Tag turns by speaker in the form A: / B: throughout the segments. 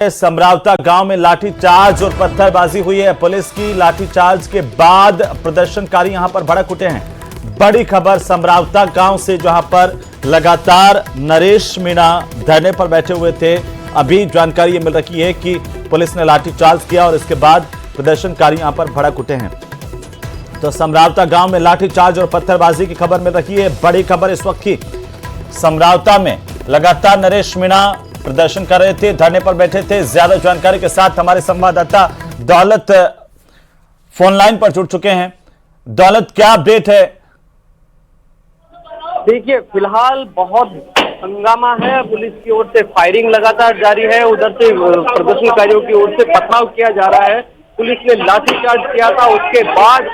A: समरावता गांव में लाठीचार्ज और पत्थरबाजी हुई है। पुलिस की लाठीचार्ज के बाद प्रदर्शनकारी यहां पर भड़क उठे हैं। बड़ी खबर समरावता गांव से, जहां पर लगातार नरेश मीणा धरने पर बैठे हुए थे। अभी जानकारी ये मिल रही है कि पुलिस ने लाठीचार्ज किया और इसके बाद प्रदर्शनकारी यहां पर भड़क उठे हैं। तो समरावता गांव में लाठीचार्ज और पत्थरबाजी की खबर मिल रही है। बड़ी खबर इस वक्त की, समरावता में लगातार नरेश मीणा प्रदर्शन कर रहे थे, धरने पर बैठे थे। ज्यादा जानकारी के साथ हमारे संवाददाता दौलत फोन लाइन पर जुड़ चुके हैं। दौलत, क्या अपडेट है?
B: देखिए, फिलहाल बहुत हंगामा है। पुलिस की ओर से फायरिंग लगातार जारी है, उधर से प्रदर्शनकारियों की ओर से पथराव किया जा रहा है। पुलिस ने लाठीचार्ज किया था, उसके बाद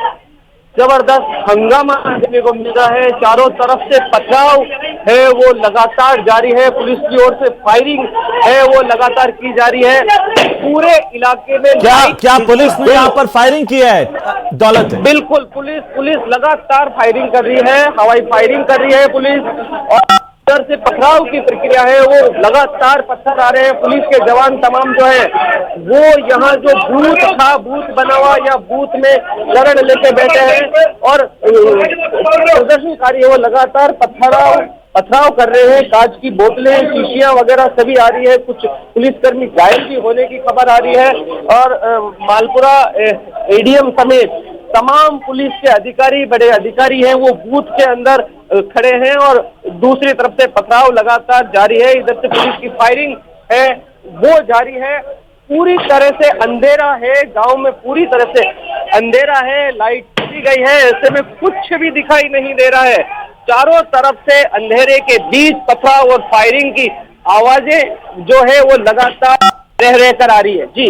B: जबरदस्त हंगामा देखने को मिल रहा है। चारों तरफ से पथराव है वो लगातार जारी है। पुलिस की ओर से फायरिंग है वो लगातार की जा रही है। पूरे इलाके में
A: क्या पुलिस ने यहाँ पर फायरिंग की है दौलत?
B: बिल्कुल, पुलिस लगातार फायरिंग कर रही है, हवाई फायरिंग कर रही है पुलिस। और उधर से पथराव की प्रक्रिया है, वो लगातार पत्थर आ रहे हैं। पुलिस के जवान तमाम जो है वो यहाँ जो बूथ था, बूथ बना हुआ या बूथ में शरण लेके बैठे हैं और प्रदर्शनकारी वो लगातार पथराव कर रहे हैं। कांच की बोतलें, शीशियां वगैरह सभी आ रही है। कुछ पुलिसकर्मी घायल भी होने की खबर आ रही है। और मालपुरा एडीएम समेत तमाम पुलिस के अधिकारी, बड़े अधिकारी हैं, वो बूथ के अंदर खड़े हैं और दूसरी तरफ से पथराव लगातार जारी है। इधर से पुलिस की फायरिंग है वो जारी है। पूरी तरह से अंधेरा है गांव में, पूरी तरह से अंधेरा है। लाइट चली गई है, ऐसे में कुछ भी दिखाई नहीं दे रहा है। चारों तरफ से अंधेरे के बीच पथराव और फायरिंग की आवाजें जो है वो लगातार रह कर आ रही है। जी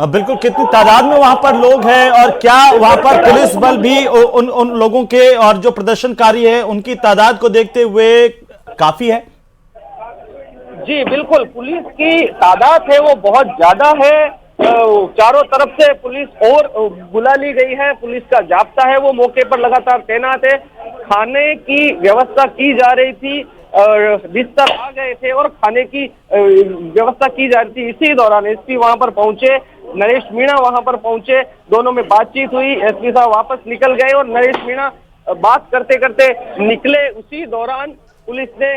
A: बिल्कुल। कितनी तादाद में वहां पर लोग हैं और क्या वहां पर पुलिस बल भी उन लोगों के और जो प्रदर्शनकारी है उनकी तादाद को देखते हुए काफी है?
B: जी बिल्कुल, पुलिस की तादाद है वो बहुत ज्यादा है। चारों तरफ से पुलिस और बुला ली गई है। पुलिस का जाब्ता है वो मौके पर लगातार तैनात है। खाने की व्यवस्था की जा रही थी, बिस्तर आ गए थे और खाने की व्यवस्था की जा रही थी। इसी दौरान एसपी वहां पर पहुंचे, नरेश मीणा वहां पर पहुंचे, दोनों में बातचीत हुई। एसपी साहब वापस निकल गए और नरेश मीणा बात करते करते निकले। उसी दौरान पुलिस ने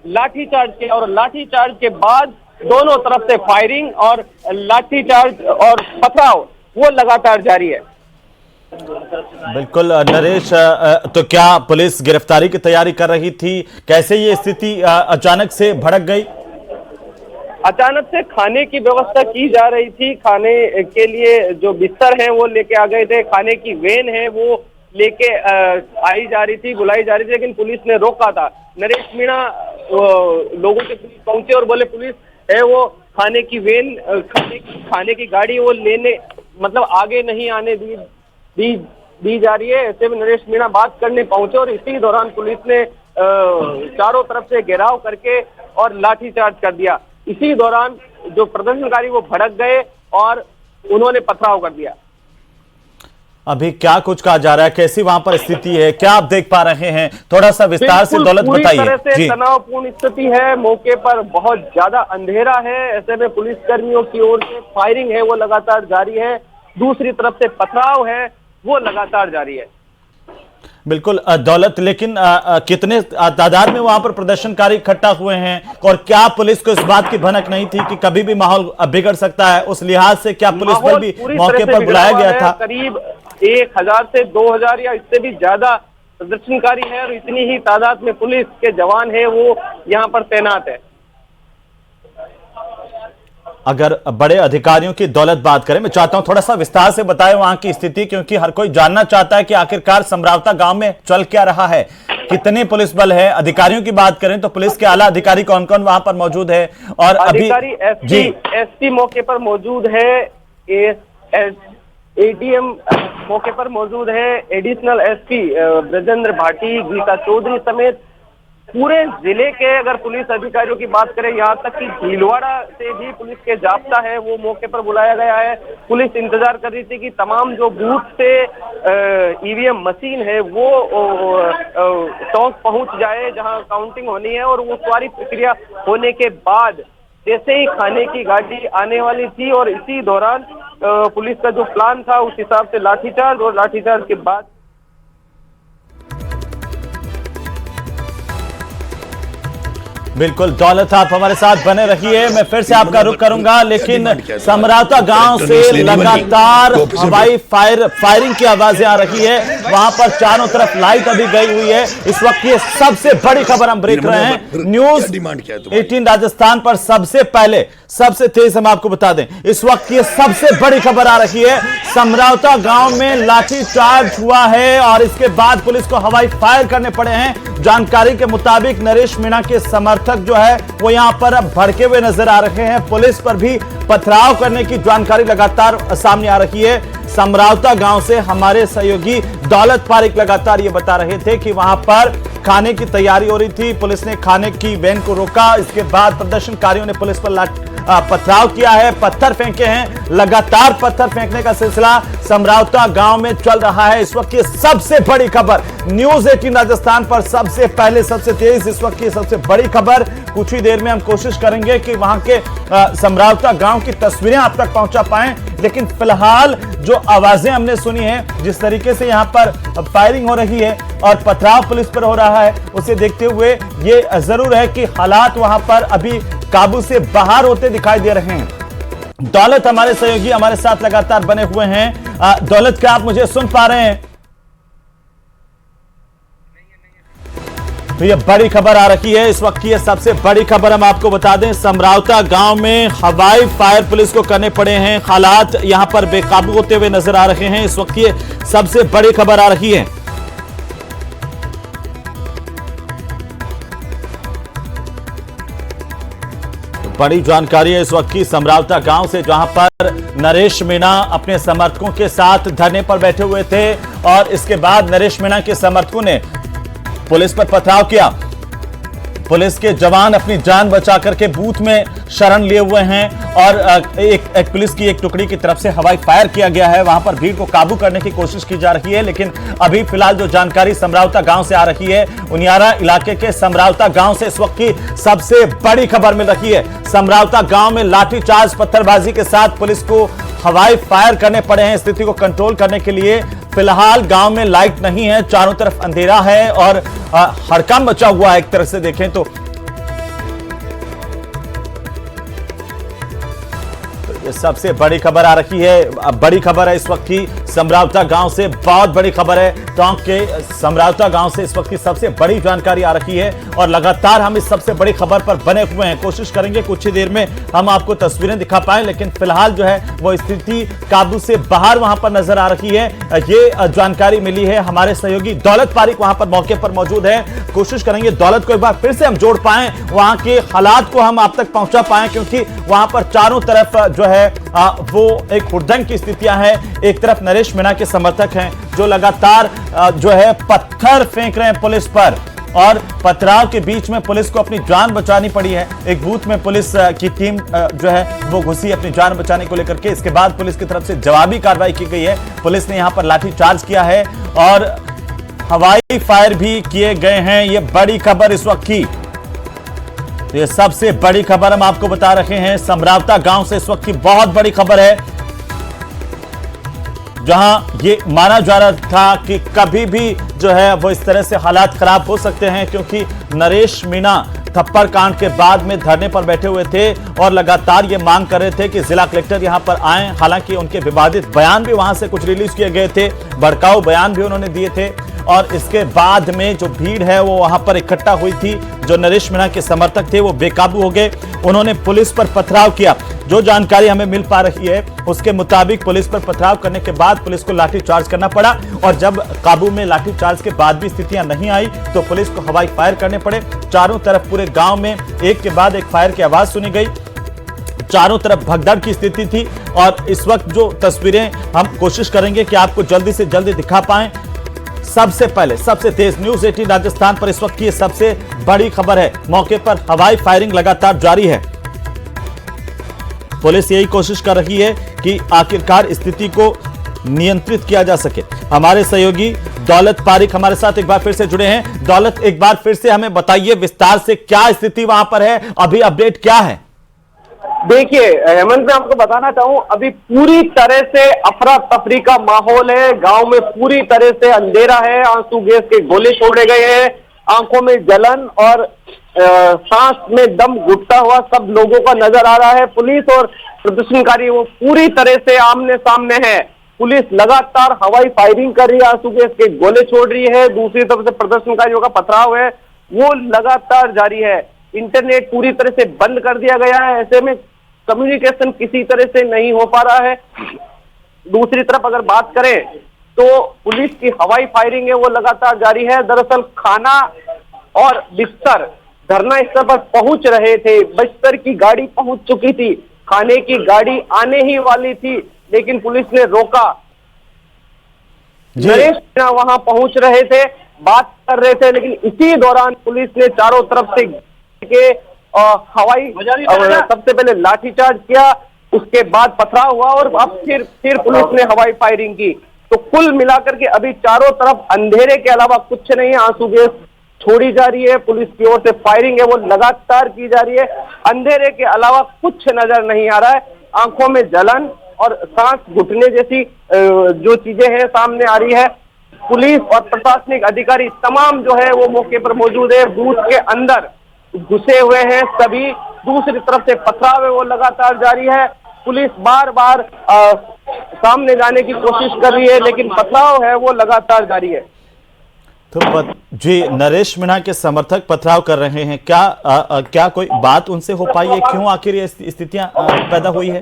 B: लाठीचार्ज किया और लाठीचार्ज के बाद दोनों तरफ से फायरिंग और लाठीचार्ज और पथराव वो लगातार जारी है।
A: बिल्कुल नरेश, तो क्या पुलिस गिरफ्तारी की तैयारी कर रही थी? कैसे ये स्थिति अचानक से भड़क गई?
B: अचानक से खाने की व्यवस्था की जा रही थी। खाने के लिए जो बिस्तर हैं वो लेके आ गए थे। खाने की वैन है वो लेके आई जा रही थी, बुलाई जा रही थी, लेकिन पुलिस ने रोका था। नरेश मीणा लोगों के बीच पहुंचे और बोले पुलिस है वो खाने की वैन, खाने की गाड़ी वो लेने मतलब आगे नहीं आने दी जा रही है। ऐसे में नरेश मीणा बात करने पहुंचे और इसी दौरान पुलिस ने चारों तरफ से घेराव करके और लाठीचार्ज कर दिया। इसी दौरान जो प्रदर्शनकारी वो भड़क गए और उन्होंने पथराव कर दिया।
A: अभी क्या कुछ कहा जा रहा है, कैसी वहां पर स्थिति है, क्या आप देख पा रहे हैं? थोड़ा सा विस्तार से दौलत बताइए।
B: पूरी तरह से तनावपूर्ण स्थिति है, मौके पर बहुत ज्यादा अंधेरा है। ऐसे में पुलिस कर्मियों की ओर से फायरिंग है वो लगातार जारी है, दूसरी तरफ से पथराव है वो लगातार जारी है।
A: बिल्कुल दौलत, लेकिन कितने तादाद में वहां पर प्रदर्शनकारी इकट्ठा हुए हैं और क्या पुलिस को इस बात की भनक नहीं थी कि कभी भी माहौल बिगड़ सकता है? उस लिहाज से क्या पुलिस बल भी मौके पर बुलाया गया था?
B: करीब 1000 से 2000 या इससे भी ज्यादा प्रदर्शनकारी है और इतनी ही तादाद में पुलिस के जवान है वो यहाँ पर तैनात है।
A: अगर बड़े अधिकारियों की दौलत बात करें, मैं चाहता हूं थोड़ा सा विस्तार से बताएं वहां की स्थिति, क्योंकि हर कोई जानना चाहता है कि आखिरकार समरावता गांव में चल क्या रहा है, कितने पुलिस बल है। अधिकारियों की बात करें तो पुलिस के आला अधिकारी कौन कौन वहां पर मौजूद है? और
B: अधिकारी एसपी मौके पर मौजूद है, एडीएम मौके पर मौजूद है, एडिशनल एसपी ब्रजेंद्र भाटी, गीता चौधरी समेत पूरे जिले के अगर पुलिस अधिकारियों की बात करें, यहाँ तक कि भीलवाड़ा से भी पुलिस के जाब्ता है वो मौके पर बुलाया गया है। पुलिस इंतजार कर रही थी कि तमाम जो बूथ से ईवीएम मशीन है वो चौक पहुंच जाए जहां काउंटिंग होनी है, और वो सारी प्रक्रिया होने के बाद जैसे ही खाने की गाड़ी आने वाली थी और इसी दौरान पुलिस का जो प्लान था उस हिसाब से लाठीचार्ज, और लाठीचार्ज के बाद
A: बिल्कुल दौलत, आप हमारे साथ बने रहिए। मैं फिर से आपका रुख करूंगा, लेकिन समरावता गांव से लगातार हवाई फायरिंग की आवाजें आ रही है। वहां पर चारों तरफ लाइट अभी गई हुई है। इस वक्त ये सबसे बड़ी खबर हम देख रहे हैं न्यूज 18 राजस्थान पर। सबसे पहले सबसे तेज हम आपको बता दें, इस वक्त ये सबसे बड़ी खबर आ रही है। समरावता गांव में लाठीचार्ज हुआ है और इसके बाद पुलिस को हवाई फायर करने पड़े हैं। जानकारी के मुताबिक नरेश मीणा के समर्थक जो है वो यहां पर अब भड़के हुए नजर आ रहे हैं। पुलिस पर भी पथराव करने की जानकारी लगातार सामने आ रही है। समरावता गांव से हमारे सहयोगी दौलत पारिक लगातार ये बता रहे थे कि वहां पर खाने की तैयारी हो रही थी। पुलिस ने खाने की वैन को रोका। इसके बाद प्रदर्शनकारियों ने पुलिस पर पथराव किया है, पत्थर फेंके हैं। लगातार पत्थर फेंकने का सिलसिला समरावता गांव में चल रहा है। इस वक्त की सबसे बड़ी खबर न्यूज 18 राजस्थान पर सबसे पहले सबसे तेज इस वक्त की सबसे बड़ी खबर। कुछ ही देर में हम कोशिश करेंगे कि वहां के समरावता गांव की तस्वीरें आप तक पहुंचा पाएं, लेकिन फिलहाल जो आवाजें हमने सुनी है, जिस तरीके से यहां पर फायरिंग हो रही है और पथराव पुलिस पर हो रहा है, उसे देखते हुए ये जरूर है कि हालात वहां पर अभी काबू से बाहर होते दिखाई दे रहे हैं। दौलत हमारे सहयोगी हमारे साथ लगातार बने हुए हैं। दौलत, क्या आप मुझे सुन पा रहे हैं? तो ये बड़ी खबर आ रही है, इस वक्त की ये सबसे बड़ी खबर हम आपको बता दें। समरावता गांव में हवाई फायर पुलिस को करने पड़े हैं। हालात यहां पर बेकाबू होते हुए नजर आ रहे हैं। इस वक्त ये सबसे बड़ी खबर आ रही है। बड़ी जानकारी है इस वक्त की समरावता गांव से, जहां पर नरेश मीणा अपने समर्थकों के साथ धरने पर बैठे हुए थे और इसके बाद नरेश मीणा के समर्थकों ने पुलिस पर पथराव किया। पुलिस के जवान अपनी जान बचा करके बूथ में शरण लिए हुए हैं और एक पुलिस की एक टुकड़ी की तरफ से हवाई फायर किया गया है। वहां पर भीड़ को काबू करने की कोशिश की जा रही है, लेकिन अभी फिलहाल जो जानकारी समरावता गांव से आ रही है, उनियारा इलाके के समरावता गांव से इस वक्त की सबसे बड़ी खबर मिल रही है। समरावता गांव में लाठीचार्ज, पत्थरबाजी के साथ पुलिस को हवाई फायर करने पड़े हैं स्थिति को कंट्रोल करने के लिए। फिलहाल गांव में लाइट नहीं है, चारों तरफ अंधेरा है और हड़कंप मचा हुआ है एक तरह से देखें तो। ये सबसे बड़ी खबर आ रही है। बड़ी खबर है इस वक्त की समरावता गांव से, बहुत बड़ी खबर है। टोंक के समरावता गांव से इस वक्त की सबसे बड़ी जानकारी आ रही है और लगातार हम इस सबसे बड़ी खबर पर बने हुए हैं। कोशिश करेंगे कुछ ही देर में हम आपको तस्वीरें दिखा पाएं, लेकिन फिलहाल जो है वो स्थिति काबू से बाहर वहां पर नजर आ रही है। ये जानकारी मिली है, हमारे सहयोगी दौलत पारिक वहां पर मौके पर मौजूद है। कोशिश करेंगे दौलत को एक बार फिर से हम जोड़ पाएं, वहां के हालात को हम आप तक पहुंचा पाएं, क्योंकि वहां पर चारों तरफ जो है वो एक हुड़दंग की स्थितियां हैं। एक तरफ नरेश मीणा के समर्थक हैं जो लगातार जो है पत्थर फेंक रहे हैं पुलिस पर, और पथराव के बीच में पुलिस को अपनी जान बचानी पड़ी है। एक बूथ में पुलिस की टीम जो है वो घुसी अपनी जान बचाने को लेकर के। इसके बाद पुलिस की तरफ से जवाबी कार्रवाई की गई है। पुलिस ने यहां पर लाठीचार्ज किया है और हवाई फायर भी किए गए हैं। ये बड़ी खबर इस वक्त की, तो ये सबसे बड़ी खबर हम आपको बता रहे हैं। समरावता गांव से इस वक्त की बहुत बड़ी खबर है, जहां ये माना जा रहा था कि कभी भी जो है वो इस तरह से हालात खराब हो सकते हैं, क्योंकि नरेश मीणा थप्पड़ कांड के बाद में धरने पर बैठे हुए थे और लगातार ये मांग कर रहे थे कि जिला कलेक्टर यहां पर आए। हालांकि उनके विवादित बयान भी वहां से कुछ रिलीज किए गए थे, भड़काऊ बयान भी उन्होंने दिए थे, और इसके बाद में जो भीड़ है वो वहां पर इकट्ठा हुई थी। जो नरेश मीणा के समर्थक थे वो बेकाबू हो गए, उन्होंने पुलिस पर पथराव किया। जो जानकारी हमें मिल पा रही है उसके मुताबिक पुलिस पर पथराव करने के बाद पुलिस को लाठीचार्ज करना पड़ा, और जब काबू में लाठीचार्ज के बाद भी स्थितियां नहीं आई तो पुलिस को हवाई फायर करने पड़े। चारों तरफ पूरे गांव में एक के बाद एक फायर की आवाज सुनी गई। चारों तरफ भगदड़ की स्थिति थी और इस वक्त जो तस्वीरें हम कोशिश करेंगे कि आपको जल्दी से जल्दी दिखा पाएं। सबसे पहले सबसे तेज न्यूज 18 राजस्थान पर इस वक्त की सबसे बड़ी खबर है। मौके पर हवाई फायरिंग लगातार जारी है। पुलिस यही कोशिश कर रही है कि आखिरकार स्थिति को नियंत्रित किया जा सके। हमारे सहयोगी दौलत पारिक हमारे साथ एक बार फिर से जुड़े हैं। दौलत, एक बार फिर से हमें बताइए विस्तार से क्या स्थिति वहां पर है, अभी अपडेट क्या है?
B: देखिए हेमंत, मैं आपको बताना चाहूं, अभी पूरी तरह से अफरा तफरी का माहौल है। गांव में पूरी तरह से अंधेरा है। आंसू गैस के गोले छोड़े गए हैं। आंखों में जलन और सांस में दम घुटता हुआ सब लोगों का नजर आ रहा है। पुलिस और प्रदर्शनकारी वो पूरी तरह से आमने सामने है। पुलिस लगातार हवाई फायरिंग कर रही है, आंसू गैस के गोले छोड़ रही है। दूसरी तरफ से प्रदर्शनकारियों का पथराव है वो लगातार जारी है। इंटरनेट पूरी तरह से बंद कर दिया गया है। ऐसे में कम्युनिकेशन किसी तरह से नहीं हो पा रहा है। दूसरी तरफ अगर बात करें तो पुलिस की हवाई फायरिंग है वो लगातार जारी है। दरअसल खाना और बिस्तर धरना स्थल पर पहुंच रहे थे। बिस्तर की गाड़ी पहुंच चुकी थी, खाने की गाड़ी आने ही वाली थी, लेकिन पुलिस ने रोका। नरेश मीणा वहां पहुंच रहे थे, बात कर रहे थे, लेकिन इसी दौरान पुलिस ने चारों तरफ से के हवाई सबसे पहले लाठीचार्ज किया, उसके बाद पथराव हुआ और अब फिर पुलिस ने हवाई फायरिंग की। तो कुल मिलाकर के अभी चारों तरफ अंधेरे के अलावा कुछ नहीं है। आंसू गैस छोड़ी जा रही है, पुलिस की ओर से फायरिंग है वो लगातार की जा रही है। अंधेरे के अलावा कुछ नजर नहीं आ रहा है। आंखों में जलन और सांस घुटने जैसी जो चीजें हैं सामने आ रही है। पुलिस और प्रशासनिक अधिकारी तमाम जो है वो मौके पर मौजूद है। बूथ के अंदर घुसे हुए हैं सभी। दूसरी तरफ से पथराव है वो लगातार जारी है। पुलिस बार बार सामने जाने की कोशिश कर रही है, लेकिन पथराव है वो लगातार जारी है।
A: तो जी, नरेश मीणा के समर्थक पथराव कर रहे हैं, क्या कोई बात उनसे हो पाई है? क्यों आखिर ये स्थितियां पैदा हुई है?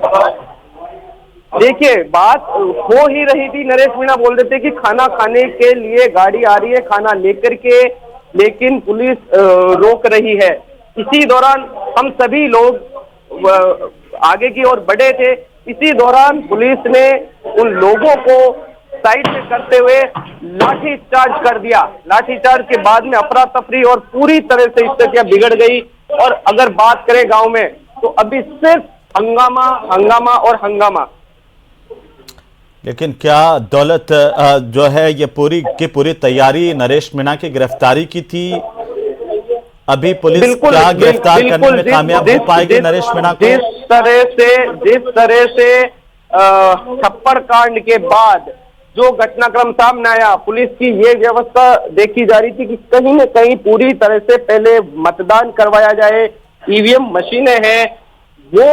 B: देखिए, बात हो ही रही थी। नरेश मीणा बोल रहे थे कि खाना खाने के लिए गाड़ी आ रही है खाना लेकर के, लेकिन पुलिस रोक रही है। इसी दौरान हम सभी लोग आगे की ओर बढ़े थे। इसी दौरान पुलिस ने उन लोगों को साइड में करते हुए लाठी चार्ज कर दिया। लाठीचार्ज के बाद में अफरा तफरी और पूरी तरह से स्थितियां बिगड़ गई। और अगर बात करें गांव में तो अभी सिर्फ हंगामा हंगामा और हंगामा।
A: लेकिन क्या दौलत जो है ये पूरी की पूरी तैयारी नरेश मीणा की गिरफ्तारी की थी? अभी पुलिस क्या गिरफ्तार करने में कामयाब हो पाएगी नरेश मीणा को?
B: जिस तरह से थप्पड़ कांड के बाद जो घटनाक्रम सामने आया, पुलिस की ये व्यवस्था देखी जा रही थी कि कहीं न कहीं पूरी तरह से पहले मतदान करवाया जाए। ईवीएम मशीनें हैं वो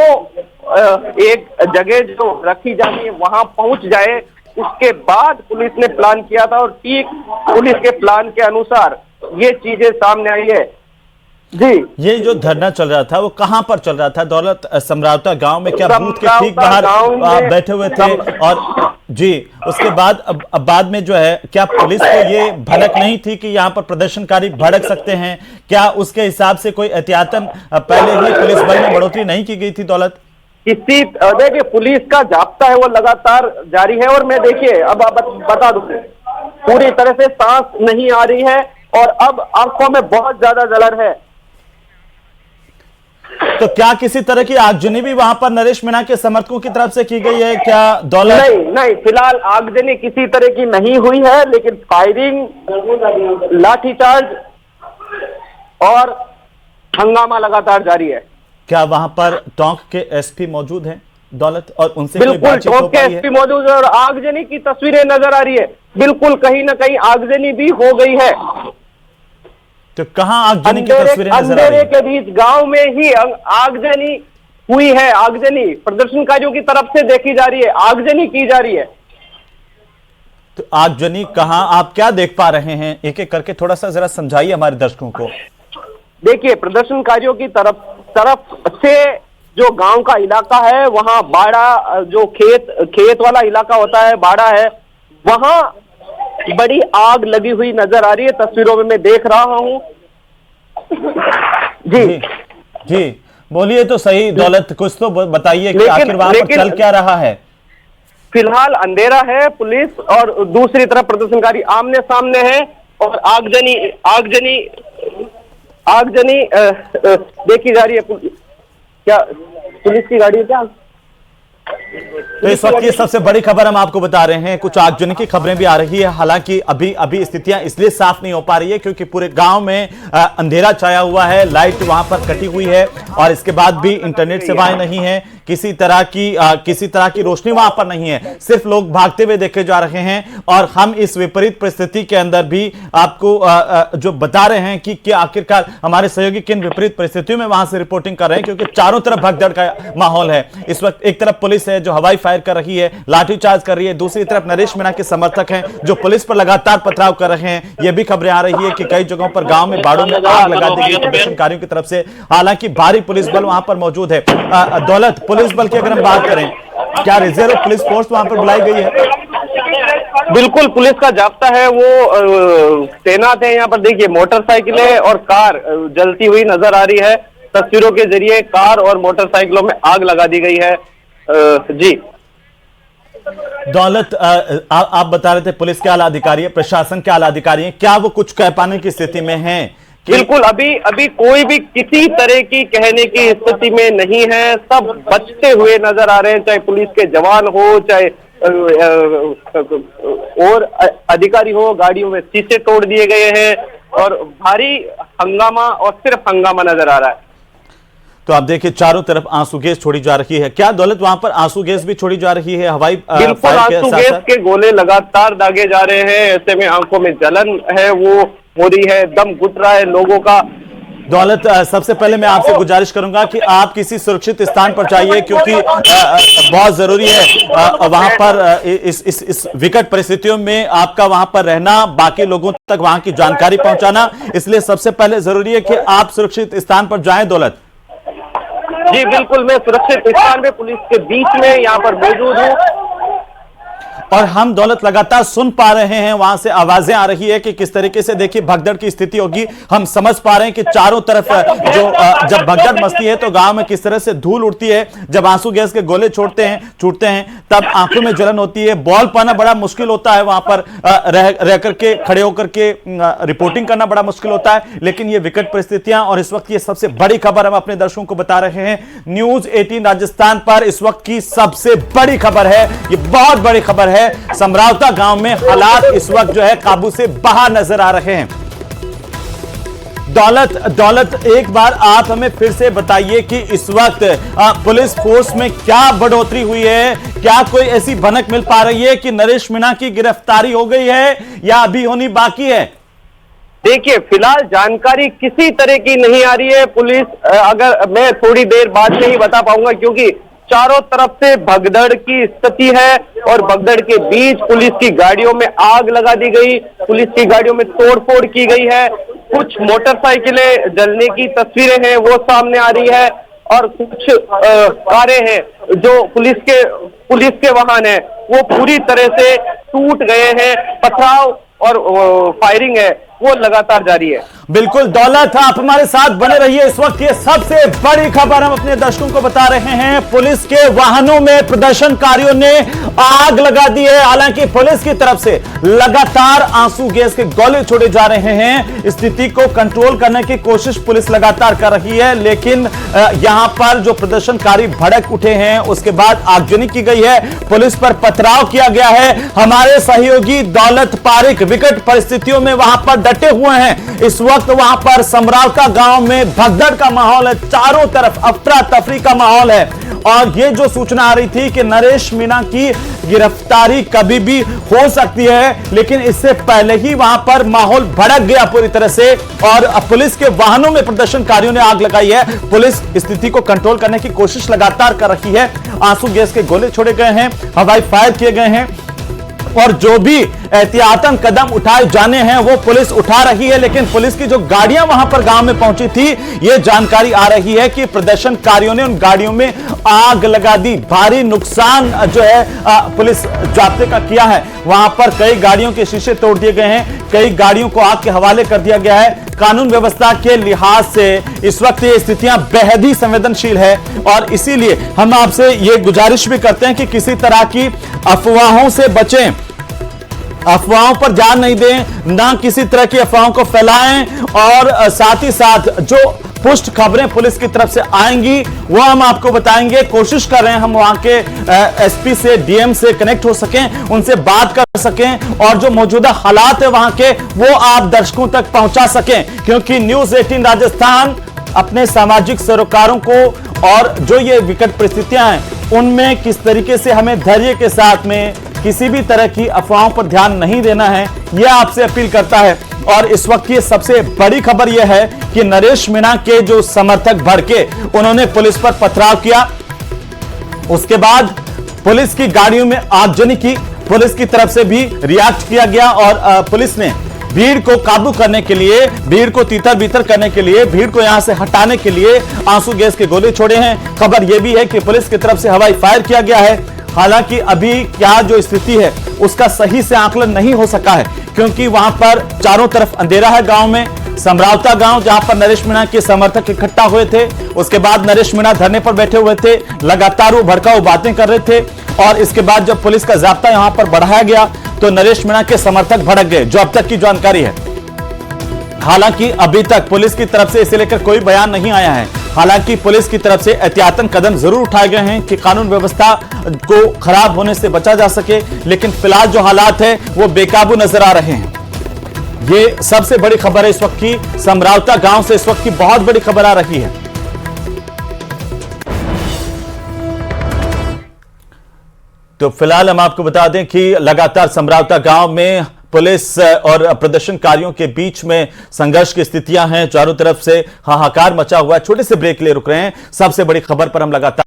B: एक जगह जो रखी जानी है वहां पहुंच जाए, उसके बाद पुलिस ने प्लान किया था और ठीक पुलिस के प्लान के अनुसार ये चीजें सामने आई है। जी, ये
A: जो धरना चल रहा था वो कहां पर चल रहा था दौलत? समरावता गांव में? क्या बूथ के ठीक बाहर बैठे हुए थे? और जी, उसके बाद में जो है क्या पुलिस को ये भनक नहीं थी कि यहाँ पर प्रदर्शनकारी भड़क सकते हैं? क्या उसके हिसाब से कोई एहतियातन पहले ही पुलिस बल में बढ़ोतरी नहीं की गई थी दौलत?
B: देखिए, पुलिस का जाब्ता है वो लगातार जारी है। और मैं देखिए अब बता दूं, पूरी तरह से सांस नहीं आ रही है और अब आंखों में बहुत ज्यादा जलन है।
A: तो क्या किसी तरह की आगजनी भी वहां पर नरेश मीणा के समर्थकों की तरफ से की गई है क्या दौलत?
B: नहीं, फिलहाल आगजनी किसी तरह की नहीं हुई है, लेकिन फायरिंग, लाठीचार्ज और हंगामा लगातार जारी है।
A: क्या वहां पर टोंक के एसपी मौजूद हैं दौलत, और उनसे
B: बिल्कुल टोंक के एसपी मौजूद है और आगजनी की तस्वीरें नजर आ रही है। बिल्कुल कहीं ना कहीं आगजनी भी हो गई है।
A: तो कहां आगजनी की तस्वीरें नजर आ रही है?
B: अंधेरे के बीच गांव में ही आगजनी हुई है। आगजनी प्रदर्शनकारियों की तरफ से देखी जा रही है, आगजनी की जा रही है।
A: तो आगजनी कहां, आप क्या देख पा रहे हैं? एक एक करके थोड़ा सा जरा समझाइए हमारे दर्शकों को।
B: देखिए, प्रदर्शनकारियों की तरफ से जो गांव का इलाका है वहां बाड़ा, जो खेत वाला इलाका होता है, बाड़ा है, वहां बड़ी आग लगी हुई नजर आ रही है। तस्वीरों में मैं देख रहा हूं। जी,
A: बोलिए तो सही दौलत, कुछ तो बताइए कि आखिर वहां पर चल क्या रहा है?
B: फिलहाल अंधेरा है, पुलिस और दूसरी तरफ प्रदर्शनकारी आमने सामने हैं और आगजनी देखी जा रही है। क्या पुलिस की गाड़ी है क्या?
A: तो इस वक्त की सबसे बड़ी खबर हम आपको बता रहे हैं, कुछ आगजनी की खबरें भी आ रही है। हालांकि अभी स्थितियां इसलिए साफ नहीं हो पा रही है क्योंकि पूरे गांव में अंधेरा छाया हुआ है, लाइट वहां पर कटी हुई है और इसके बाद भी इंटरनेट सेवाएं नहीं है, किसी तरह की रोशनी वहां पर नहीं है, सिर्फ लोग भागते हुए देखे जा रहे हैं। और हम इस विपरीत परिस्थिति के अंदर भी आपको जो बता रहे हैं कि आखिरकार हमारे सहयोगी किन विपरीत परिस्थितियों में वहां से रिपोर्टिंग कर रहे हैं, क्योंकि चारों तरफ भगदड़ का माहौल है। इस वक्त एक तरफ पुलिस है जो हवाई फायर कर रही है, लाठीचार्ज कर रही है, दूसरी तरफ नरेश मीणा के समर्थक हैं जो पुलिस पर लगातार पथराव कर रहे हैं। यह भी खबरें आ रही है कि कई जगहों पर गांव में बाड़ों में आग लगा दी गई प्रदर्शनकारियों की तरफ से। हालांकि भारी पुलिस बल वहां पर मौजूद है। दौलत, पुलिस बल की अगर हम बात करें, क्या रिजर्व पुलिस फोर्स वहां पर बुलाई गई है?
B: बिल्कुल, पुलिस का जाब्ता है वो तैनात है यहाँ पर। देखिए, मोटरसाइकिलें और कार जलती हुई नजर आ रही है। तस्वीरों के जरिए कार और मोटरसाइकिलों में आग लगा दी गई है। जी
A: दौलत, आप बता रहे थे पुलिस के आला अधिकारी है, प्रशासन के आला अधिकारी हैं, क्या वो कुछ कह पाने की स्थिति में हैं?
B: बिल्कुल, अभी कोई भी किसी तरह की कहने की स्थिति में नहीं है। सब बचते हुए नजर आ रहे हैं, चाहे पुलिस के जवान हो, चाहे और अधिकारी हो। गाड़ियों में शीशे तोड़ दिए गए हैं और भारी हंगामा और सिर्फ हंगामा नजर आ रहा है।
A: तो आप देखिए चारों तरफ आंसू गैस छोड़ी जा रही है। क्या दौलत वहां पर आंसू गैस भी छोड़ी जा रही है? हवाई
B: बिल्कुल, आंसू गैस के गोले लगातार दागे जा रहे हैं। ऐसे में आंखों में जलन है वो हो रही है, दम घुट रहा है लोगों का।
A: दौलत, सबसे पहले मैं आपसे गुजारिश करूंगा कि आप किसी सुरक्षित स्थान पर जाइए, क्योंकि बहुत जरूरी है वहां पर इस विकट परिस्थितियों में आपका वहां पर रहना, बाकी लोगों तक वहां की जानकारी पहुंचाना, इसलिए सबसे पहले जरूरी है कि आप सुरक्षित स्थान पर जाएं। दौलत
B: जी बिल्कुल, मैं सुरक्षित स्थान में पुलिस के बीच में यहाँ पर मौजूद हूँ
A: और हम दौलत लगातार सुन पा रहे हैं, वहां से आवाजें आ रही है कि किस तरीके से देखिए भगदड़ की स्थिति होगी। हम समझ पा रहे हैं कि चारों तरफ जब भगदड़ मचती है तो गांव में किस तरह से धूल उड़ती है। जब आंसू गैस के गोले छूटते हैं तब आंखों में जलन होती है, बॉल पाना बड़ा मुश्किल होता है, वहां पर रह करके खड़े होकर के रिपोर्टिंग करना बड़ा मुश्किल होता है। लेकिन ये विकट परिस्थितियां और इस वक्त ये सबसे बड़ी खबर हम अपने दर्शकों को बता रहे हैं। न्यूज 18 राजस्थान पर इस वक्त की सबसे बड़ी खबर है, ये बहुत बड़ी खबर है। समरावता गांव में हालात इस वक्त जो है काबू से बाहर नजर आ रहे हैं। दौलत, एक बार आप हमें फिर से बताइए कि इस वक्त पुलिस फोर्स में क्या बढ़ोतरी हुई है? क्या कोई ऐसी भनक मिल पा रही है कि नरेश मीणा की गिरफ्तारी हो गई है या अभी होनी बाकी है?
B: देखिए, फिलहाल जानकारी किसी तरह की नहीं आ रही है। पुलिस, अगर मैं थोड़ी देर बाद में ही बता पाऊंगा, क्योंकि चारों तरफ से भगदड़ की स्थिति है और भगदड़ के बीच पुलिस की गाड़ियों में आग लगा दी गई, पुलिस की गाड़ियों में तोड़फोड़ की गई है। कुछ मोटरसाइकिलें जलने की तस्वीरें हैं वो सामने आ रही है और कुछ कारें हैं जो पुलिस के वाहन है वो पूरी तरह से टूट गए हैं। पथराव और फायरिंग है वो लगातार जारी है।
A: बिल्कुल दौलत, आप हमारे साथ बने रहिए। इस वक्त ये सबसे बड़ी खबर हम अपने दर्शकों को बता रहे हैं। पुलिस के वाहनों में प्रदर्शनकारियों ने आग लगा दी है। हालांकि पुलिस की तरफ से लगातार आंसू गैस के गोले छोड़े जा रहे हैं। स्थिति को कंट्रोल करने की कोशिश पुलिस लगातार कर रही है, लेकिन यहां पर जो प्रदर्शनकारी भड़क उठे हैं उसके बाद आगजनी की गई है, पुलिस पर पथराव किया गया है। हमारे सहयोगी दौलत पारिक विकट परिस्थितियों में वहां पर डटे हुए हैं। इस वक्त वहां पर समरावता गांव में भगदड़ का माहौल है, चारों तरफ अफरा तफरी का माहौल है और ये जो सूचना आ रही थी कि नरेश मीणा की गिरफ्तारी कभी भी हो सकती है, लेकिन इससे पहले ही वहां पर माहौल भड़क गया पूरी तरह से और पुलिस के वाहनों में प्रदर्शनकारियों ने आग लगाई है। पुलिस स्थिति को कंट्रोल करने की कोशिश लगातार कर रही है। आंसू गैस के गोले छोड़े गए हैं, हवाई फायर किए गए हैं और जो भी एहतियातन कदम उठाए जाने हैं वो पुलिस उठा रही है। लेकिन पुलिस की जो गाड़ियां वहां पर गांव में पहुंची थी, ये जानकारी आ रही है कि प्रदर्शनकारियों ने उन गाड़ियों में आग लगा दी। भारी नुकसान जो है पुलिस जाब्ते का किया है। वहां पर कई गाड़ियों के शीशे तोड़ दिए गए हैं, कई गाड़ियों को आग के हवाले कर दिया गया है। कानून व्यवस्था के लिहाज से इस वक्त ये स्थितियां बेहद ही संवेदनशील है और इसीलिए हम आपसे ये गुजारिश भी करते हैं कि किसी तरह की अफवाहों से बचें, अफवाहों पर ध्यान नहीं दें, ना किसी तरह की अफवाहों को फैलाएं और साथ ही साथ जो पुष्ट खबरें पुलिस की तरफ से आएंगी वो हम आपको बताएंगे। कोशिश कर रहे हैं हम वहां के एसपी से, डीएम से कनेक्ट हो सकें, उनसे बात कर सकें और जो मौजूदा हालात है वहां के वो आप दर्शकों तक पहुंचा सकें, क्योंकि न्यूज 18 राजस्थान अपने सामाजिक सरोकारों को और जो ये विकट परिस्थितियां हैं उनमें किस तरीके से हमें धैर्य के साथ में किसी भी तरह की अफवाहों पर ध्यान नहीं देना है, यह आपसे अपील करता है। और इस वक्त की सबसे बड़ी खबर यह है कि नरेश मीणा के जो समर्थक भड़के, उन्होंने पुलिस पर पथराव किया, उसके बाद पुलिस की गाड़ियों में आगजनी की, पुलिस की तरफ से भी रिएक्ट किया गया और पुलिस ने भीड़ को काबू करने के लिए, भीड़ को तीतर बीतर करने के लिए, भीड़ को यहां से हटाने के लिए आंसू गैस के गोले छोड़े हैं। खबर यह भी है कि पुलिस की तरफ से हवाई फायर किया गया है। हालांकि अभी क्या जो स्थिति है उसका सही से आकलन नहीं हो सका है, क्योंकि वहां पर चारों तरफ अंधेरा है। गांव में समरावता गांव जहां पर नरेश मीणा के समर्थक इकट्ठा हुए थे, उसके बाद नरेश मीणा धरने पर बैठे हुए थे, लगातार वो भड़काऊ बातें कर रहे थे और इसके बाद जब पुलिस का जाब्ता यहां पर बढ़ाया गया तो नरेश मीणा के समर्थक भड़क गए, जो अब तक की जानकारी है। हालांकि अभी तक पुलिस की तरफ से इसे लेकर कोई बयान नहीं आया है। हालांकि पुलिस की तरफ से एहतियातन कदम जरूर उठाए गए हैं कि कानून व्यवस्था को खराब होने से बचा जा सके, लेकिन फिलहाल जो हालात है वो बेकाबू नजर आ रहे हैं। ये सबसे बड़ी खबर है इस वक्त की, समरावता गांव से इस वक्त की बहुत बड़ी खबर आ रही है। तो फिलहाल हम आपको बता दें कि लगातार समरावता गांव में पुलिस और प्रदर्शनकारियों के बीच में संघर्ष की स्थितियां हैं, चारों तरफ से हाहाकार मचा हुआ है। छोटे से ब्रेक ले रुक रहे हैं, सबसे बड़ी खबर पर हम लगातार